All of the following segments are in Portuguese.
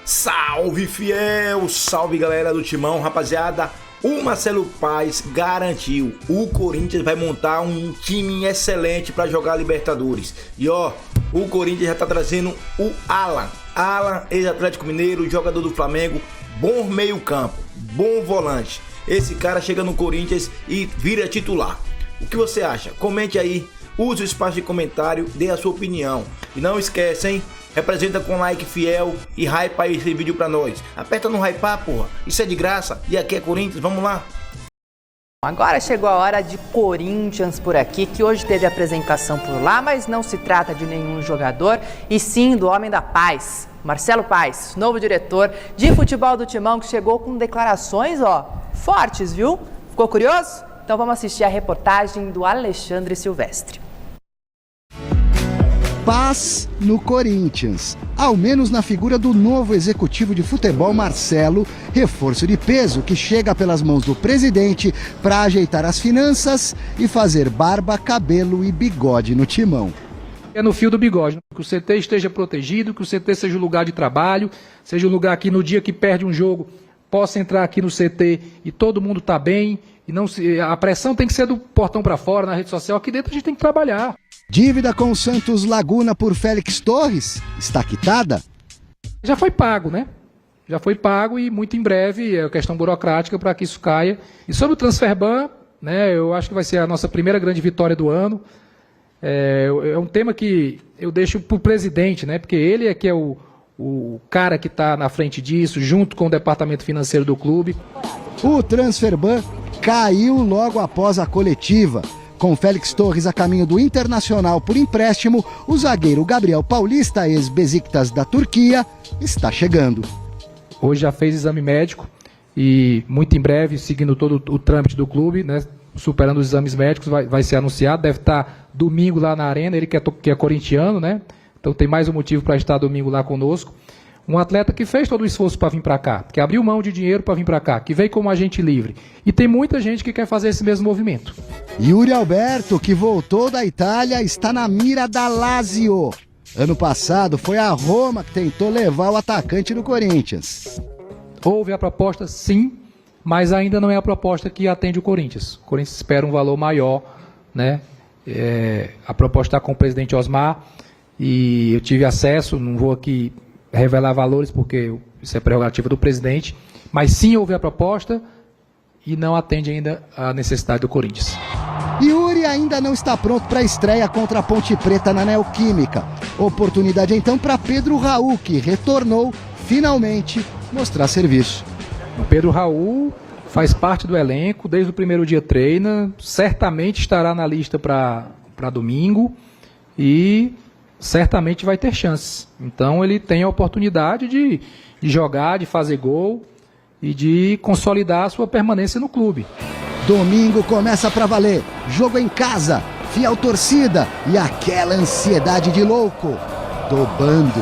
Salve fiel, salve galera do Timão, rapaziada. O Marcelo Paes garantiu, o Corinthians vai montar um time excelente para jogar a Libertadores. E ó, o Corinthians já tá trazendo o Alan, ex-Atlético Mineiro, jogador do Flamengo, bom meio campo, bom volante. Esse cara chega no Corinthians e vira titular. O que você acha? Comente aí, use o espaço de comentário, dê a sua opinião. E não esquece, hein? Representa com like fiel e hypa esse vídeo pra nós. Aperta no hypar, porra. Isso é de graça. E aqui é Corinthians, vamos lá. Agora chegou a hora de Corinthians por aqui, que hoje teve apresentação por lá, mas não se trata de nenhum jogador, e sim do homem da paz, Marcelo Paes, novo diretor de futebol do Timão, que chegou com declarações, fortes, viu? Ficou curioso? Então vamos assistir a reportagem do Alexandre Silvestre. Paz no Corinthians, ao menos na figura do novo executivo de futebol Marcelo, reforço de peso que chega pelas mãos do presidente para ajeitar as finanças e fazer barba, cabelo e bigode no Timão. É no fio do bigode, que o CT esteja protegido, que o CT seja um lugar de trabalho, seja um lugar que no dia que perde um jogo possa entrar aqui no CT e todo mundo está bem, e não a pressão tem que ser do portão para fora, na rede social, aqui dentro a gente tem que trabalhar. Dívida com o Santos Laguna por Félix Torres está quitada? Já foi pago, né? Já foi pago e muito em breve é questão burocrática para que isso caia. E sobre o Transferban, né, eu acho que vai ser a nossa primeira grande vitória do ano. É um tema que eu deixo para o presidente, né? Porque ele é que é o cara que está na frente disso, junto com o departamento financeiro do clube. O Transferban caiu logo após a coletiva. Com Félix Torres a caminho do Internacional por empréstimo, o zagueiro Gabriel Paulista, ex-Besiktas da Turquia, está chegando. Hoje já fez exame médico e muito em breve, seguindo todo o trâmite do clube, né, superando os exames médicos, vai ser anunciado. Deve estar domingo lá na Arena, ele que é corintiano, né? Então tem mais um motivo para estar domingo lá conosco. Um atleta que fez todo o esforço para vir para cá, que abriu mão de dinheiro para vir para cá, que veio como agente livre. E tem muita gente que quer fazer esse mesmo movimento. Yuri Alberto, que voltou da Itália, está na mira da Lazio. Ano passado foi a Roma que tentou levar o atacante do Corinthians. Houve a proposta, sim, mas ainda não é a proposta que atende o Corinthians. O Corinthians espera um valor maior, né? A proposta está com o presidente Osmar e eu tive acesso, não vou aqui revelar valores porque isso é prerrogativa do presidente, mas sim houve a proposta e não atende ainda a necessidade do Corinthians. Yuri ainda não está pronto para a estreia contra a Ponte Preta na Neoquímica. Oportunidade então para Pedro Raul, que retornou finalmente mostrar serviço. O Pedro Raul faz parte do elenco, desde o primeiro dia treina, certamente estará na lista para domingo e certamente vai ter chances. Então ele tem a oportunidade de jogar, de fazer gol e de consolidar a sua permanência no clube. Domingo começa para valer. Jogo em casa, fiel torcida e aquela ansiedade de louco do bando.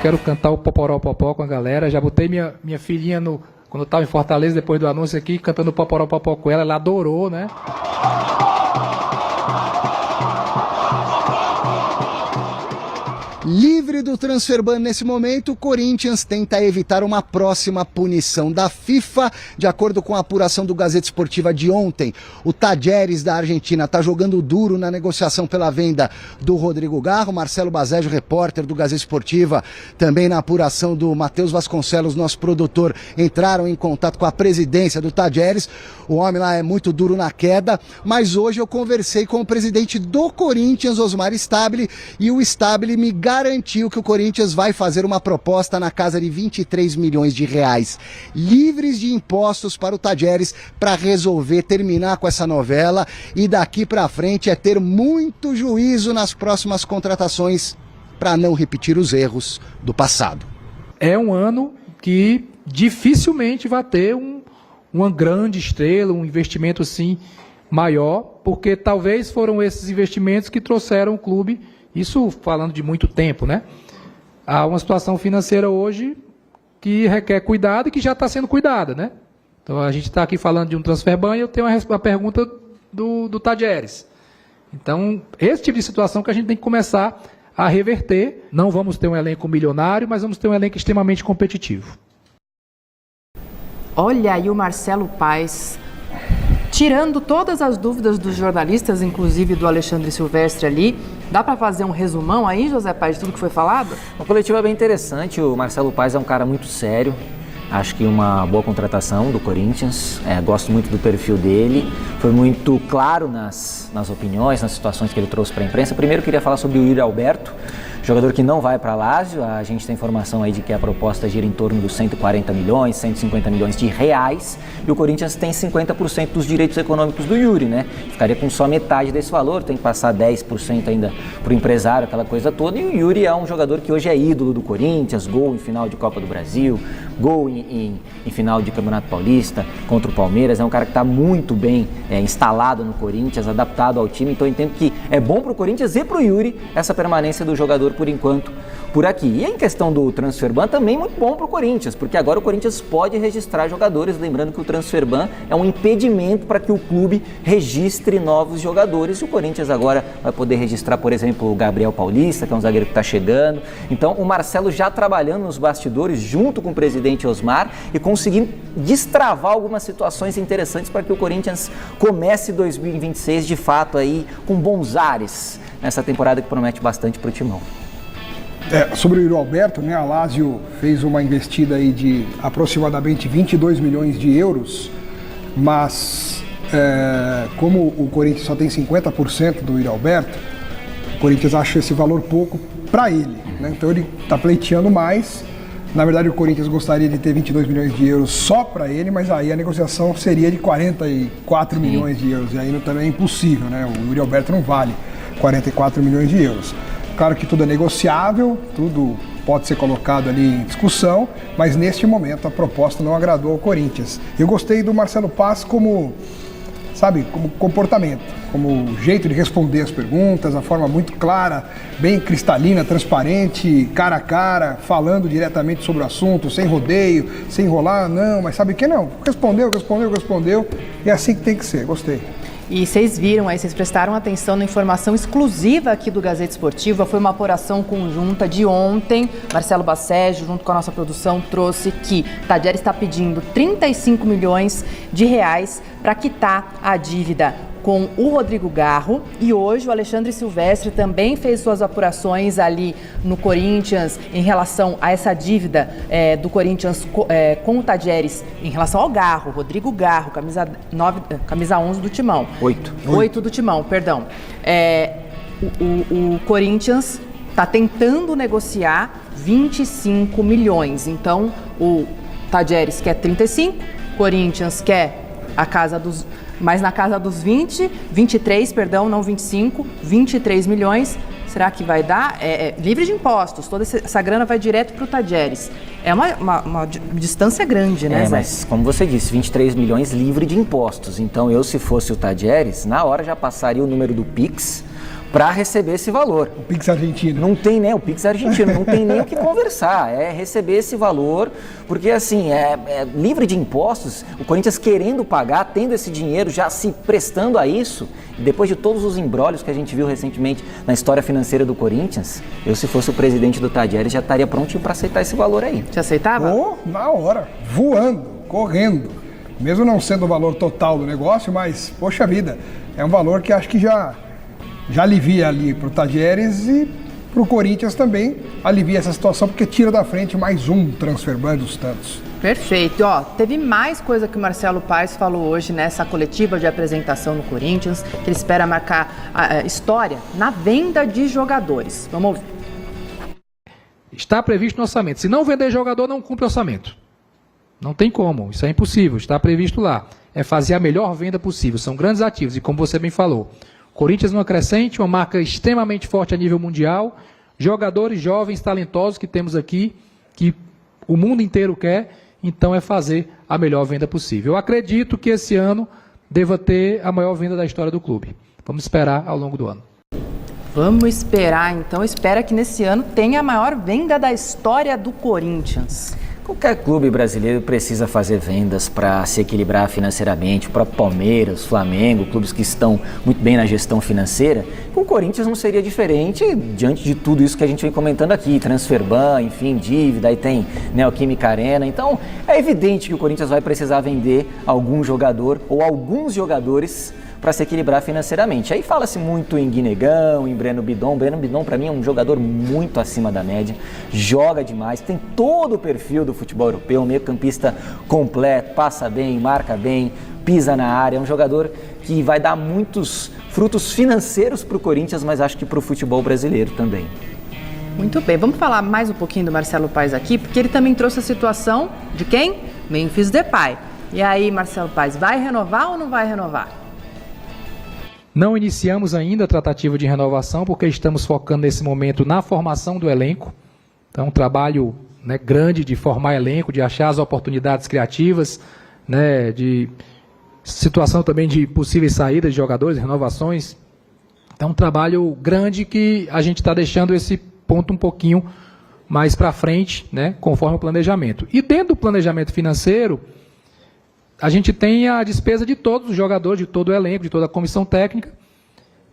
Quero cantar o Poporó Popó com a galera. Já botei minha filhinha quando eu estava em Fortaleza, depois do anúncio aqui, cantando o Poporó Popó com ela. Ela adorou, né? Livre do Transferban nesse momento, o Corinthians tenta evitar uma próxima punição da FIFA. De acordo com a apuração do Gazeta Esportiva de ontem, o Talleres da Argentina está jogando duro na negociação pela venda do Rodrigo Garro. Marcelo Basejo, repórter do Gazeta Esportiva, também na apuração do Matheus Vasconcelos, nosso produtor, entraram em contato com a presidência do Talleres. O homem lá é muito duro na queda, mas hoje eu conversei com o presidente do Corinthians, Osmar Stabile, e o Stabile me garantiu que o Corinthians vai fazer uma proposta na casa de 23 milhões de reais, livres de impostos para o Talleres, para resolver terminar com essa novela e daqui para frente é ter muito juízo nas próximas contratações para não repetir os erros do passado. É um ano que dificilmente vai ter uma grande estrela, um investimento assim maior, porque talvez foram esses investimentos que trouxeram o clube. Isso falando de muito tempo, né? Há uma situação financeira hoje que requer cuidado e que já está sendo cuidada, né? Então a gente está aqui falando de um Transferban e eu tenho a pergunta do Talleres. Então, esse tipo de situação que a gente tem que começar a reverter. Não vamos ter um elenco milionário, mas vamos ter um elenco extremamente competitivo. Olha aí o Marcelo Paes, tirando todas as dúvidas dos jornalistas, inclusive do Alexandre Silvestre ali. Dá para fazer um resumão aí, José Paes, de tudo que foi falado? A coletiva é bem interessante. O Marcelo Paes é um cara muito sério. Acho que uma boa contratação do Corinthians. Gosto muito do perfil dele. Foi muito claro nas opiniões, nas situações que ele trouxe para a imprensa. Primeiro, queria falar sobre o Yuri Alberto, jogador que não vai para a Lazio. A gente tem informação aí de que a proposta gira em torno dos 140 milhões, 150 milhões de reais. E o Corinthians tem 50% dos direitos econômicos do Yuri, né? Ficaria com só metade desse valor, tem que passar 10% ainda para o empresário, aquela coisa toda. E o Yuri é um jogador que hoje é ídolo do Corinthians, gol em final de Copa do Brasil, gol em final de Campeonato Paulista contra o Palmeiras. É um cara que está muito bem instalado no Corinthians, adaptado ao time. Então eu entendo que é bom para o Corinthians e para o Yuri essa permanência do jogador por enquanto por aqui. E em questão do Transferban, também muito bom para o Corinthians, porque agora o Corinthians pode registrar jogadores, lembrando que o Transferban é um impedimento para que o clube registre novos jogadores, e o Corinthians agora vai poder registrar, por exemplo, o Gabriel Paulista, que é um zagueiro que está chegando. Então o Marcelo já trabalhando nos bastidores junto com o presidente Osmar e conseguindo destravar algumas situações interessantes para que o Corinthians comece 2026 de fato aí com bons ares nessa temporada que promete bastante para o Timão. Sobre o Yuri Alberto, né, a Lazio fez uma investida aí de aproximadamente 22 milhões de euros, mas como o Corinthians só tem 50% do Yuri Alberto, o Corinthians acha esse valor pouco para ele, né? Então ele está pleiteando mais. Na verdade, o Corinthians gostaria de ter 22 milhões de euros só para ele, mas aí a negociação seria de 44 milhões de euros, e aí também é impossível, né? O Yuri Alberto não vale 44 milhões de euros. Claro que tudo é negociável, tudo pode ser colocado ali em discussão, mas neste momento a proposta não agradou ao Corinthians. Eu gostei do Marcelo Paes como comportamento, como jeito de responder as perguntas, a forma muito clara, bem cristalina, transparente, cara a cara, falando diretamente sobre o assunto, sem rodeio, sem enrolar, não, mas sabe o que não? Respondeu, e é assim que tem que ser, gostei. E vocês viram aí, vocês prestaram atenção na informação exclusiva aqui do Gazeta Esportiva. Foi uma apuração conjunta de ontem. Marcelo Baceggio, junto com a nossa produção, trouxe que Tadieres está pedindo 35 milhões de reais para quitar a dívida com o Rodrigo Garro, e hoje o Alexandre Silvestre também fez suas apurações ali no Corinthians em relação a essa dívida do Corinthians com o Tadieres em relação ao Garro, Rodrigo Garro, camisa 11 do Timão. 8 do Timão, perdão. O Corinthians está tentando negociar 25 milhões, então o Tadieres quer 35, Corinthians quer mas na casa dos 23, não 25, 23 milhões. Será que vai dar? Livre de impostos, toda essa grana vai direto para o Tadieres. É uma distância grande, né, Zé? Mas como você disse, 23 milhões livre de impostos. Então eu, se fosse o Tadieres, na hora já passaria o número do Pix para receber esse valor. O Pix argentino. Não tem, né? O Pix argentino, não tem nem o que conversar. É receber esse valor, porque assim, livre de impostos, o Corinthians querendo pagar, tendo esse dinheiro, já se prestando a isso, depois de todos os imbrólios que a gente viu recentemente na história financeira do Corinthians, eu, se fosse o presidente do Tadieres, já estaria prontinho para aceitar esse valor aí. Você aceitava? Na hora, voando, correndo. Mesmo não sendo o valor total do negócio, mas, poxa vida, é um valor que acho que já alivia ali para o Tadieres e para o Corinthians também alivia essa situação, porque tira da frente mais um Transferban dos tantos. Perfeito. Teve mais coisa que o Marcelo Paes falou hoje nessa coletiva de apresentação no Corinthians, que ele espera marcar a história na venda de jogadores. Vamos ouvir. Está previsto no orçamento. Se não vender jogador, não cumpre orçamento. Não tem como, isso é impossível, está previsto lá. É fazer a melhor venda possível, são grandes ativos, e como você bem falou, Corinthians numa crescente, uma marca extremamente forte a nível mundial, jogadores jovens, talentosos que temos aqui, que o mundo inteiro quer, então é fazer a melhor venda possível. Eu acredito que esse ano deva ter a maior venda da história do clube. Vamos esperar ao longo do ano. Vamos esperar, então. Espera que nesse ano tenha a maior venda da história do Corinthians. Qualquer clube brasileiro precisa fazer vendas para se equilibrar financeiramente. O próprio Palmeiras, Flamengo, clubes que estão muito bem na gestão financeira. Com o Corinthians não seria diferente diante de tudo isso que a gente vem comentando aqui. Transferban, enfim, dívida, aí tem Neoquímica Arena. Então é evidente que o Corinthians vai precisar vender algum jogador ou alguns jogadores para se equilibrar financeiramente. Aí fala-se muito em Guinegão, em Breno Bidon. Breno Bidon, para mim, é um jogador muito acima da média, joga demais, tem todo o perfil do futebol europeu, um meio-campista completo, passa bem, marca bem, pisa na área, é um jogador que vai dar muitos frutos financeiros para o Corinthians, mas acho que para o futebol brasileiro também. Muito bem, vamos falar mais um pouquinho do Marcelo Paes aqui, porque ele também trouxe a situação de quem? Memphis Depay. E aí, Marcelo Paes, vai renovar ou não vai renovar? Não iniciamos ainda a tratativa de renovação, porque estamos focando nesse momento na formação do elenco. Então, um trabalho, né, grande de formar elenco, de achar as oportunidades criativas, né, de situação também de possíveis saídas de jogadores, renovações. Então, um trabalho grande que a gente está deixando esse ponto um pouquinho mais para frente, né, conforme o planejamento. E dentro do planejamento financeiro, a gente tem a despesa de todos os jogadores, de todo o elenco, de toda a comissão técnica,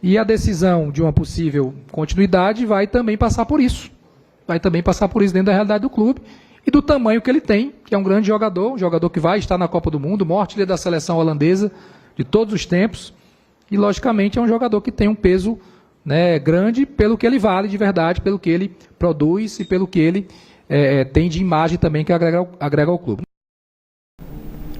e a decisão de uma possível continuidade vai também passar por isso. Vai também passar por isso dentro da realidade do clube e do tamanho que ele tem, que é um grande jogador, um jogador que vai estar na Copa do Mundo, o maior artilheiro da seleção holandesa de todos os tempos, e logicamente é um jogador que tem um peso, né, grande pelo que ele vale de verdade, pelo que ele produz e pelo que ele tem de imagem também que agrega ao clube.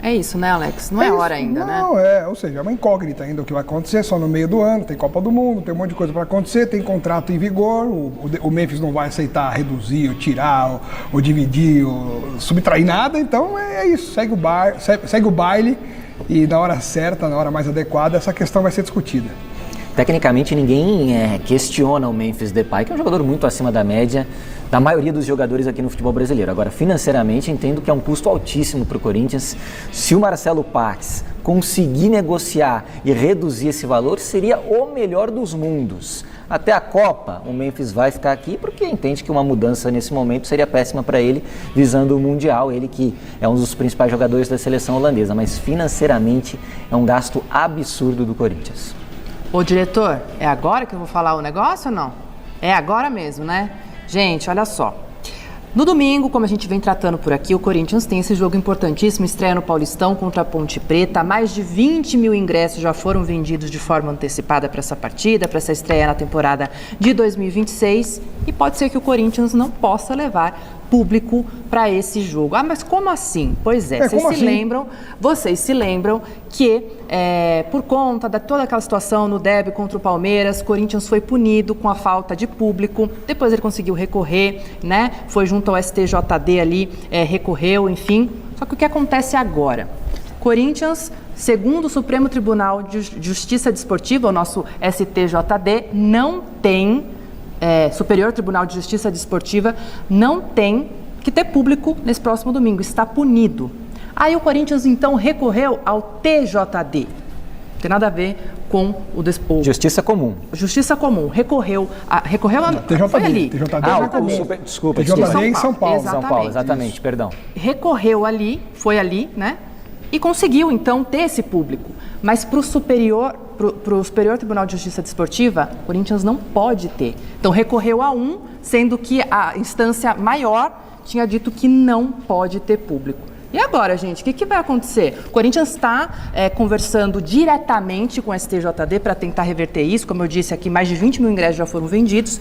É isso, né, Alex? Não é hora ainda, né? Não, ou seja, é uma incógnita ainda o que vai acontecer, só no meio do ano, tem Copa do Mundo, tem um monte de coisa para acontecer, tem contrato em vigor, o Memphis não vai aceitar reduzir, ou tirar, ou dividir, ou subtrair nada, então é isso, segue o baile e na hora certa, na hora mais adequada, essa questão vai ser discutida. Tecnicamente, ninguém questiona o Memphis Depay, que é um jogador muito acima da média da maioria dos jogadores aqui no futebol brasileiro. Agora, financeiramente, entendo que é um custo altíssimo para o Corinthians. Se o Marcelo Paes conseguir negociar e reduzir esse valor, seria o melhor dos mundos. Até a Copa, o Memphis vai ficar aqui porque entende que uma mudança nesse momento seria péssima para ele, visando o Mundial, ele que é um dos principais jogadores da seleção holandesa, mas financeiramente é um gasto absurdo do Corinthians. Ô, diretor, é agora que eu vou falar o negócio ou não? É agora mesmo, né? Gente, olha só. No domingo, como a gente vem tratando por aqui, o Corinthians tem esse jogo importantíssimo, estreia no Paulistão contra a Ponte Preta. Mais de 20 mil ingressos já foram vendidos de forma antecipada para essa partida, para essa estreia na temporada de 2026. E pode ser que o Corinthians não possa levar público para esse jogo. Ah, mas como assim? Pois é, vocês se lembram que por conta de toda aquela situação no derby contra o Palmeiras, o Corinthians foi punido com a falta de público, depois ele conseguiu recorrer, né? Foi junto ao STJD ali, recorreu, enfim. Só que o que acontece agora? Corinthians, segundo o Supremo Tribunal de Justiça Desportiva, o nosso STJD, não tem... Superior Tribunal de Justiça Desportiva, não tem que ter público nesse próximo domingo, está punido. Aí o Corinthians então recorreu ao TJD, não tem nada a ver com o Justiça Comum. Justiça Comum, recorreu TJD, foi ali. Desculpa. TJD em São Paulo. Exatamente. São Paulo, exatamente, perdão. Recorreu ali, foi ali, né? E conseguiu então ter esse público. Mas para o Superior Tribunal de Justiça Desportiva, o Corinthians não pode ter. Então recorreu a sendo que a instância maior tinha dito que não pode ter público. E agora, gente, o que vai acontecer? O Corinthians está conversando diretamente com o STJD para tentar reverter isso. Como eu disse aqui, mais de 20 mil ingressos já foram vendidos.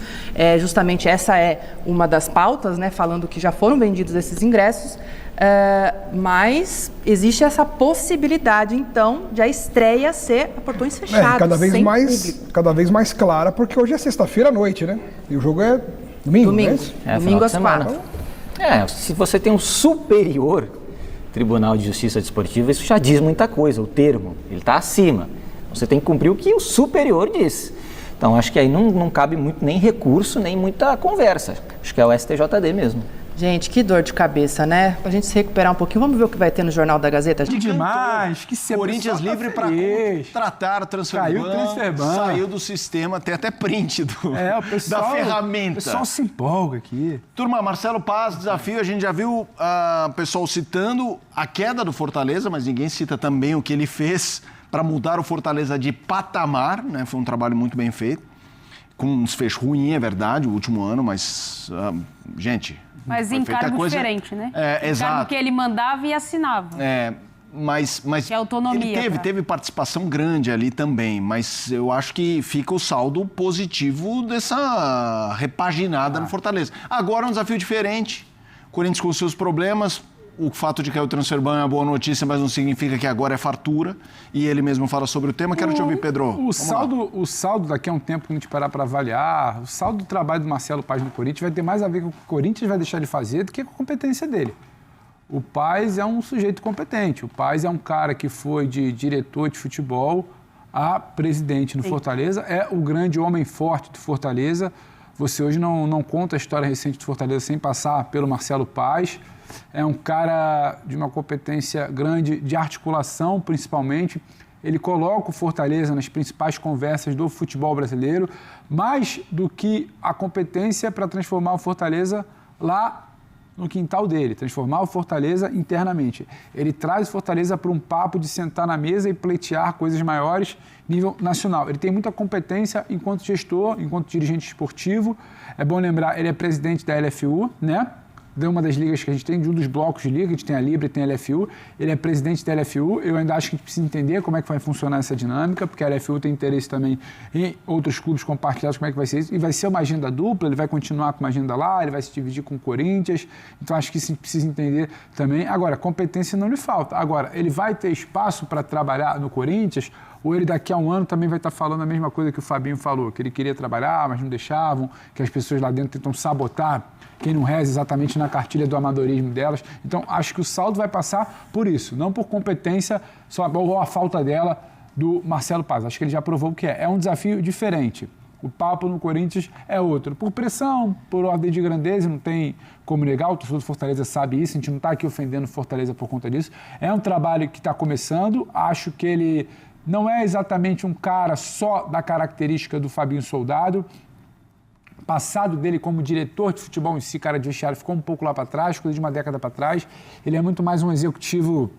Justamente essa é uma das pautas, né, falando que já foram vendidos esses ingressos. Mas existe essa possibilidade, então, de a estreia ser a portões fechados, cada vez mais clara, porque hoje é sexta-feira à noite, né? E o jogo é domingo, né? Domingo às 4. Se você tem um superior Tribunal de Justiça Desportiva, isso já diz muita coisa, o termo, ele está acima. Você tem que cumprir o que o superior diz. Então, acho que aí não cabe muito nem recurso, nem muita conversa. Acho que é o STJD mesmo. Gente, que dor de cabeça, né? Pra gente se recuperar um pouquinho, vamos ver o que vai ter no Jornal da Gazeta? Que demais, que sempre Corinthians livre para contratar o Transferban. Saiu do sistema, tem até print o pessoal, da ferramenta. O pessoal se empolga aqui. Turma, Marcelo Paz, desafio, a gente já viu o pessoal citando a queda do Fortaleza, mas ninguém cita também o que ele fez para mudar o Fortaleza de patamar, né? Foi um trabalho muito bem feito, com um desfecho ruim, é verdade, o último ano, mas, gente... Mas em cargo diferente, né? Exato. Cargo que ele mandava e assinava. Mas que autonomia, ele teve participação grande ali também, mas eu acho que fica o saldo positivo dessa repaginada no Fortaleza. Agora um desafio diferente, Corinthians com seus problemas, o fato de cair o Transferban é uma boa notícia, mas não significa que agora é fartura, e ele mesmo fala sobre o tema. Quero te ouvir, Pedro. O saldo daqui a um tempo, quando a gente parar para avaliar, o saldo do trabalho do Marcelo Paz no Corinthians vai ter mais a ver com o que o Corinthians vai deixar de fazer do que com a competência dele. O Paz é um sujeito competente, o Paz é um cara que foi de diretor de futebol a presidente no Fortaleza, é o grande homem forte do Fortaleza. Você hoje não conta a história recente do Fortaleza sem passar pelo Marcelo Paz. É um cara de uma competência grande de articulação, principalmente. Ele coloca o Fortaleza nas principais conversas do futebol brasileiro, mais do que a competência para transformar o Fortaleza lá no quintal dele, transformar o Fortaleza internamente. Ele traz o Fortaleza para um papo de sentar na mesa e pleitear coisas maiores nível nacional. Ele tem muita competência enquanto gestor, enquanto dirigente esportivo. É bom lembrar, ele é presidente da LFU, né? De uma das ligas que a gente tem, de um dos blocos de liga, a gente tem a Libra e tem a LFU, ele é presidente da LFU, eu ainda acho que a gente precisa entender como é que vai funcionar essa dinâmica, porque a LFU tem interesse também em outros clubes compartilhados, como é que vai ser isso, e vai ser uma agenda dupla, ele vai continuar com uma agenda lá, ele vai se dividir com o Corinthians, então acho que isso a gente precisa entender também. Agora, competência não lhe falta. Agora, ele vai ter espaço para trabalhar no Corinthians, ou ele daqui a um ano também vai estar falando a mesma coisa que o Fabinho falou, que ele queria trabalhar, mas não deixavam, que as pessoas lá dentro tentam sabotar quem não reza exatamente na cartilha do amadorismo delas. Então, acho que o saldo vai passar por isso, não por competência só, ou a falta dela do Marcelo Paz. Acho que ele já provou o que é. É um desafio diferente. O papo no Corinthians é outro. Por pressão, por ordem de grandeza, não tem como negar, o torcedor do Fortaleza sabe isso, a gente não está aqui ofendendo o Fortaleza por conta disso. É um trabalho que está começando, acho que ele não é exatamente um cara só da característica do Fabinho Soldado. Passado dele como diretor de futebol em si, cara de vestiário, ficou um pouco lá para trás, coisa de uma década para trás. Ele é muito mais um executivo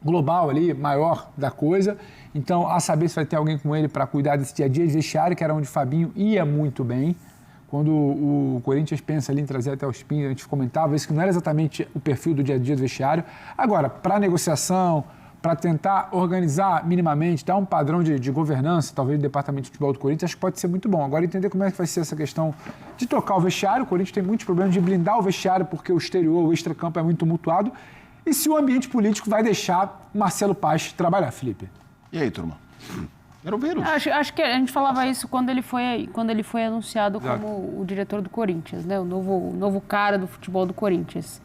global ali, maior da coisa. Então, a saber se vai ter alguém com ele para cuidar desse dia a dia de vestiário, que era onde o Fabinho ia muito bem. Quando o Corinthians pensa ali em trazer até os Pinhos, a gente comentava isso, que não era exatamente o perfil do dia a dia do vestiário. Agora, para negociação, para tentar organizar minimamente, dar um padrão de governança, talvez do departamento de futebol do Corinthians, acho que pode ser muito bom. Agora, entender como é que vai ser essa questão de tocar o vestiário. O Corinthians tem muitos problemas de blindar o vestiário, porque o exterior, o extracampo é muito tumultuado. E se o ambiente político vai deixar o Marcelo Paz trabalhar, Felipe? E aí, turma? Quero ver. Acho que a gente falava isso quando ele foi anunciado como o diretor do Corinthians, né? O novo cara do futebol do Corinthians.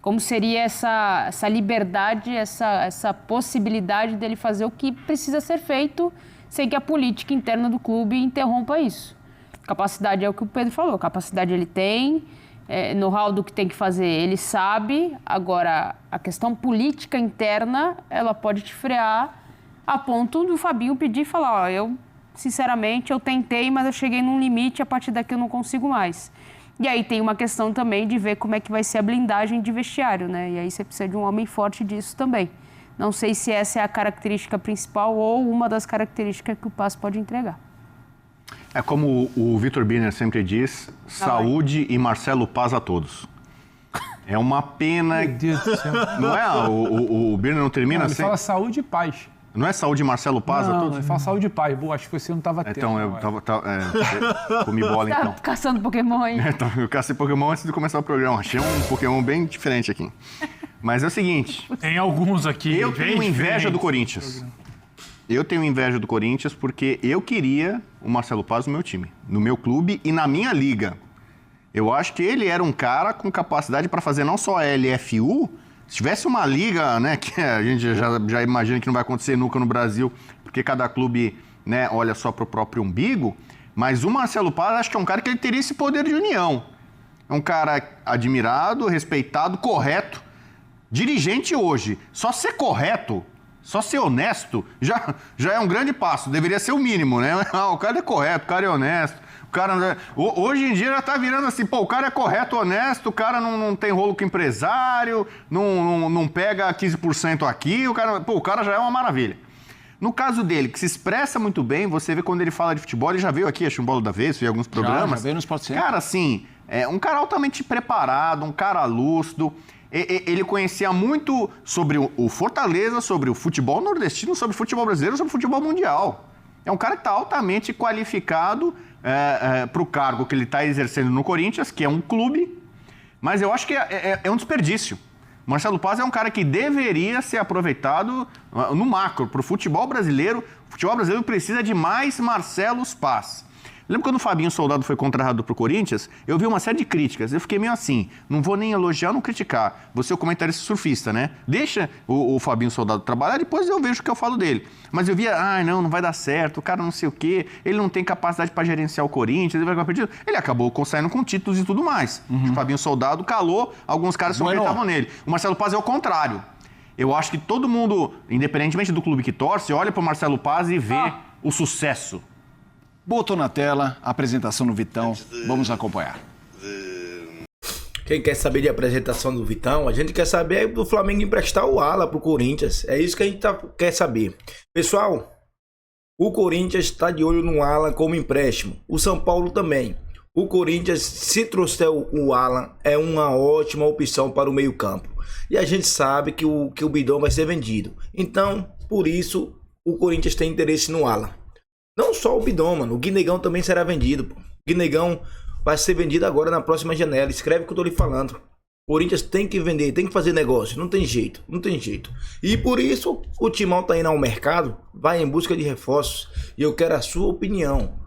Como seria essa liberdade, essa possibilidade dele fazer o que precisa ser feito sem que a política interna do clube interrompa isso. Capacidade é o que o Pedro falou, capacidade ele tem, know-how do que tem que fazer ele sabe, agora a questão política interna, ela pode te frear a ponto do Fabinho pedir e falar, sinceramente, eu tentei, mas eu cheguei num limite, a partir daqui eu não consigo mais. E aí tem uma questão também de ver como é que vai ser a blindagem de vestiário, né? E aí você precisa de um homem forte disso também. Não sei se essa é a característica principal ou uma das características que o Paz pode entregar. É como o Vitor Birner sempre diz, saúde e Marcelo Paz a todos. É uma pena... Meu Deus do céu. Não é? O Birner não termina ele assim? Ele fala saúde e paz. Não é saúde Marcelo Paz a todos? Não, ele fala saúde e paz. Boa, acho que você não estava atento. Então, eu comi bola, então. Tá caçando Pokémon aí. Então, eu cacei Pokémon antes de começar o programa. Achei um Pokémon bem diferente aqui. Mas é o seguinte... Tem alguns aqui. Eu tenho inveja do Corinthians. Eu tenho inveja do Corinthians porque eu queria o Marcelo Paz no meu time, no meu clube e na minha liga. Eu acho que ele era um cara com capacidade para fazer não só a LFU... Se tivesse uma liga, né, que a gente já imagina que não vai acontecer nunca no Brasil, porque cada clube, né, olha só para o próprio umbigo, mas o Marcelo Paz acho que é um cara que ele teria esse poder de união. É um cara admirado, respeitado, correto. Dirigente hoje, só ser correto, só ser honesto, já é um grande passo. Deveria ser o mínimo, né? O cara é correto, o cara é honesto. O cara, hoje em dia já tá virando assim, pô, o cara é correto, honesto, o cara não tem rolo com empresário, não pega 15% aqui, o cara já é uma maravilha. No caso dele, que se expressa muito bem, você vê quando ele fala de futebol, ele já veio aqui, acho um Bola da Vez, em alguns programas. Já veio no Sport Center. Cara, assim, um cara altamente preparado, um cara lúcido. Ele conhecia muito sobre o Fortaleza, sobre o futebol nordestino, sobre o futebol brasileiro, sobre o futebol mundial. É um cara que está altamente qualificado para o cargo que ele está exercendo no Corinthians, que é um clube, mas eu acho que é um desperdício. Marcelo Paz é um cara que deveria ser aproveitado no macro, para o futebol brasileiro. O futebol brasileiro precisa de mais Marcelos Paz. Lembra quando o Fabinho Soldado foi contratado para o Corinthians? Eu vi uma série de críticas. Eu fiquei meio assim, não vou nem elogiar, não criticar. Você é o comentarista surfista, né? Deixa o Fabinho Soldado trabalhar, depois eu vejo o que eu falo dele. Mas eu via, não vai dar certo, o cara não sei o quê, ele não tem capacidade para gerenciar o Corinthians, ele vai acabar perdido. Ele acabou saindo com títulos e tudo mais. O Fabinho Soldado calou, alguns caras só acreditavam nele. O Marcelo Paz é o contrário. Eu acho que todo mundo, independentemente do clube que torce, olha para o Marcelo Paz e vê o sucesso. Botou na tela a apresentação do Vitão. Vamos acompanhar. Quem quer saber de apresentação do Vitão, a gente quer saber do Flamengo emprestar o Ala pro Corinthians. É isso que a gente quer saber. Pessoal, o Corinthians está de olho no Ala como empréstimo. O São Paulo também. O Corinthians, se trouxer o Alan, é uma ótima opção para o meio-campo. E a gente sabe que o Bidon vai ser vendido. Então, por isso, o Corinthians tem interesse no Alan. Não só o Bidon, mano. O Guinegão também será vendido, pô. O Guinegão vai ser vendido agora na próxima janela. Escreve o que eu tô lhe falando. O Corinthians tem que vender, tem que fazer negócio. Não tem jeito, não tem jeito. E por isso, o Timão tá indo ao mercado, vai em busca de reforços. E eu quero a sua opinião.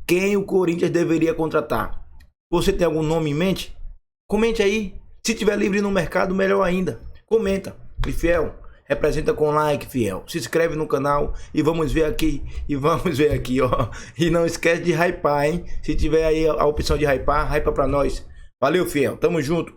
Quem o Corinthians deveria contratar? Você tem algum nome em mente? Comente aí. Se tiver livre no mercado, melhor ainda. Comenta. E fiel, representa com like, fiel. Se inscreve no canal e vamos ver aqui. Ó. E não esquece de hypar, hein? Se tiver aí a opção de hypar, hypa pra nós. Valeu, fiel. Tamo junto.